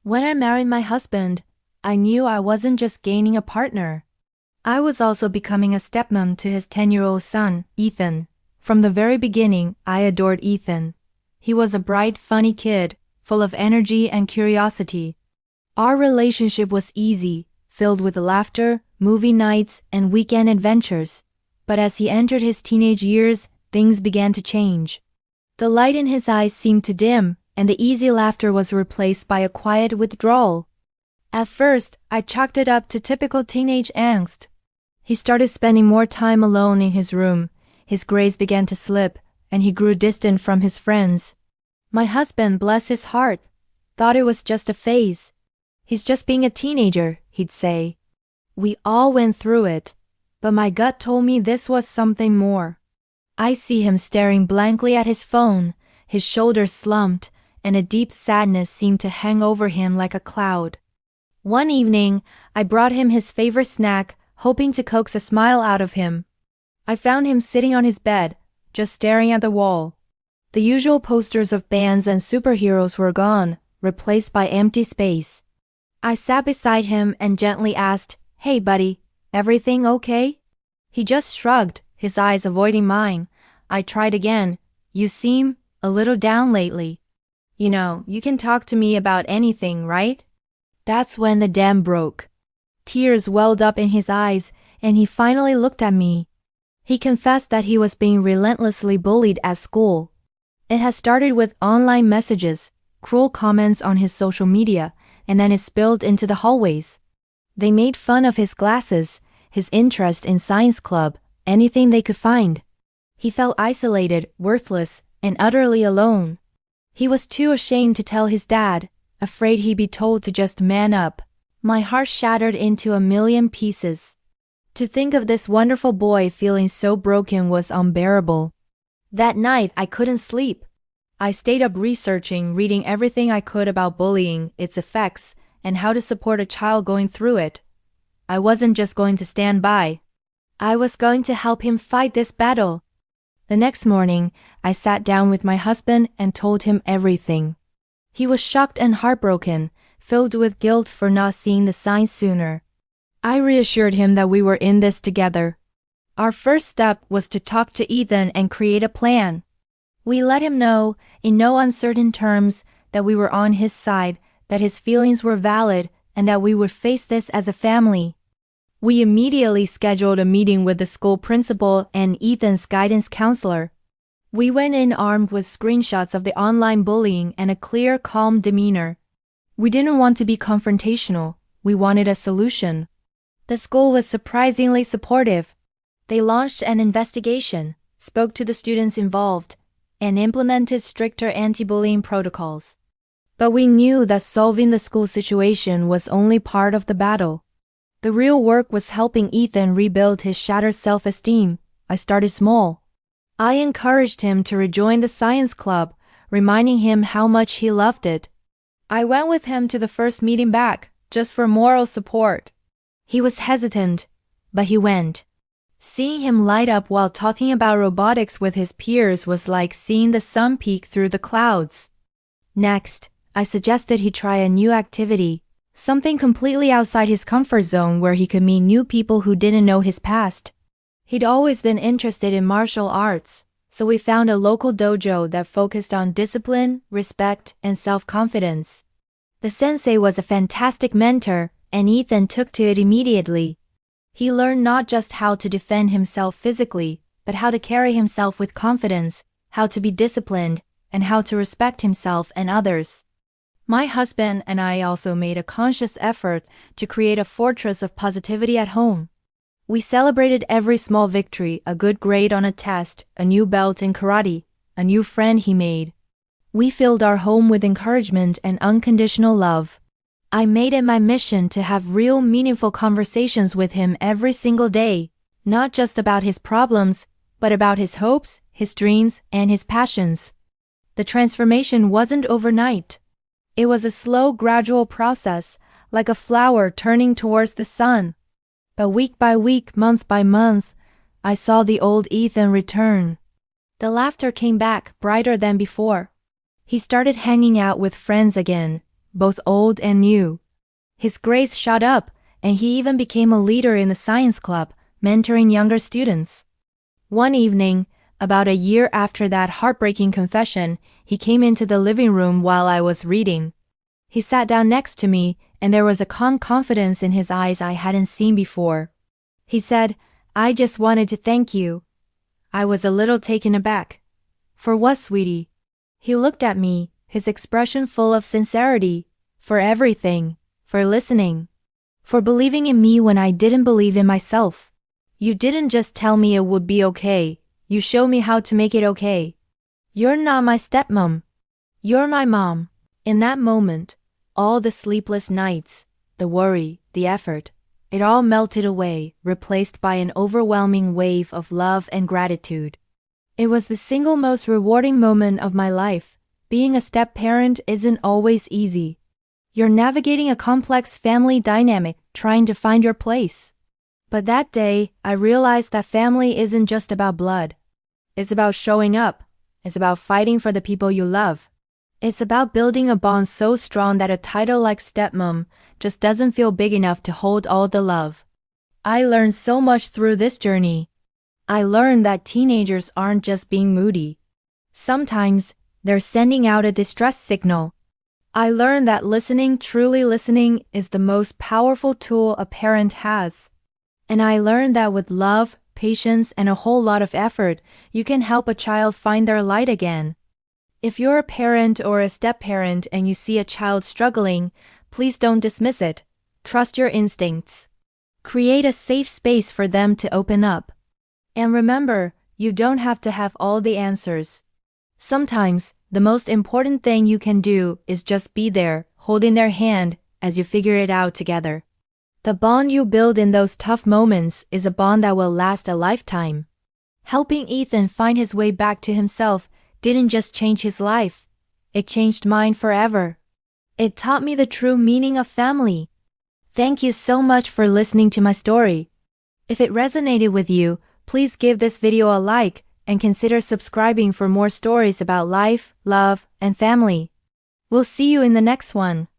When I married my husband, I knew I wasn't just gaining a partner. I was also becoming a stepmom to his 10-year-old son, Ethan. From the very beginning, I adored Ethan. He was a bright, funny kid, full of energy and curiosity. Our relationship was easy, filled with laughter, movie nights, and weekend adventures. But as he entered his teenage years, things began to change. The light in his eyes seemed to dim, and the easy laughter was replaced by a quiet withdrawal. At first, I chalked it up to typical teenage angst. He started spending more time alone in his room, his grades began to slip, and he grew distant from his friends. My husband, bless his heart, thought it was just a phase. He's just being a teenager, he'd say. We all went through it, but my gut told me this was something more. I see him staring blankly at his phone, his shoulders slumped, and a deep sadness seemed to hang over him like a cloud. One evening, I brought him his favorite snack, hoping to coax a smile out of him. I found him sitting on his bed, just staring at the wall. The usual posters of bands and superheroes were gone, replaced by empty space. I sat beside him and gently asked, "Hey buddy, everything okay?" He just shrugged, his eyes avoiding mine. I tried again. "You seem a little down lately. You know, you can talk to me about anything, right?" That's when the dam broke. Tears welled up in his eyes, and he finally looked at me. He confessed that he was being relentlessly bullied at school. It had started with online messages, cruel comments on his social media, and then it spilled into the hallways. They made fun of his glasses, his interest in science club, anything they could find. He felt isolated, worthless, and utterly alone. He was too ashamed to tell his dad, afraid he'd be told to just man up. My heart shattered into a million pieces. To think of this wonderful boy feeling so broken was unbearable. That night, I couldn't sleep. I stayed up researching, reading everything I could about bullying, its effects, and how to support a child going through it. I wasn't just going to stand by. I was going to help him fight this battle. The next morning, I sat down with my husband and told him everything. He was shocked and heartbroken, filled with guilt for not seeing the signs sooner. I reassured him that we were in this together. Our first step was to talk to Ethan and create a plan. We let him know, in no uncertain terms, that we were on his side, that his feelings were valid, and that we would face this as a family. We immediately scheduled a meeting with the school principal and Ethan's guidance counselor. We went in armed with screenshots of the online bullying and a clear, calm demeanor. We didn't want to be confrontational. We wanted a solution. The school was surprisingly supportive. They launched an investigation, spoke to the students involved, and implemented stricter anti-bullying protocols. But we knew that solving the school situation was only part of the battle. The real work was helping Ethan rebuild his shattered self-esteem. I started small. I encouraged him to rejoin the science club, reminding him how much he loved it. I went with him to the first meeting back, just for moral support. He was hesitant, but he went. Seeing him light up while talking about robotics with his peers was like seeing the sun peek through the clouds. Next, I suggested he try a new activity, something completely outside his comfort zone where he could meet new people who didn't know his past. He'd always been interested in martial arts, so we found a local dojo that focused on discipline, respect, and self-confidence. The sensei was a fantastic mentor, and Ethan took to it immediately. He learned not just how to defend himself physically, but how to carry himself with confidence, how to be disciplined, and how to respect himself and others. My husband and I also made a conscious effort to create a fortress of positivity at home. We celebrated every small victory, a good grade on a test, a new belt in karate, a new friend he made. We filled our home with encouragement and unconditional love. I made it my mission to have real, meaningful conversations with him every single day, not just about his problems, but about his hopes, his dreams, and his passions. The transformation wasn't overnight. It was a slow, gradual process, like a flower turning towards the sun. But week by week, month by month, I saw the old Ethan return. The laughter came back, brighter than before. He started hanging out with friends again, both old and new. His grades shot up, and he even became a leader in the science club, mentoring younger students. One evening, about a year after that heartbreaking confession, he came into the living room while I was reading. He sat down next to me, and there was a calm confidence in his eyes I hadn't seen before. He said, "I just wanted to thank you." I was a little taken aback. "For what, sweetie?" He looked at me, his expression full of sincerity. "For everything. For listening. For believing in me when I didn't believe in myself. You didn't just tell me it would be okay, you showed me how to make it okay. You're not my stepmom. You're my mom." In that moment, all the sleepless nights, the worry, the effort, it all melted away, replaced by an overwhelming wave of love and gratitude. It was the single most rewarding moment of my life. Being a step-parent isn't always easy. You're navigating a complex family dynamic, trying to find your place. But that day, I realized that family isn't just about blood. It's about showing up. It's about fighting for the people you love. It's about building a bond so strong that a title like stepmom just doesn't feel big enough to hold all the love. I learned so much through this journey. I learned that teenagers aren't just being moody. Sometimes, they're sending out a distress signal. I learned that listening, truly listening, is the most powerful tool a parent has. And I learned that with love, patience, and a whole lot of effort, you can help a child find their light again. If you're a parent or a step-parent and you see a child struggling, please don't dismiss it. Trust your instincts. Create a safe space for them to open up. And remember, you don't have to have all the answers. Sometimes, the most important thing you can do is just be there, holding their hand, as you figure it out together. The bond you build in those tough moments is a bond that will last a lifetime. Helping Ethan find his way back to himself didn't just change his life. It changed mine forever. It taught me the true meaning of family. Thank you so much for listening to my story. If it resonated with you, please give this video a like and consider subscribing for more stories about life, love, and family. We'll see you in the next one.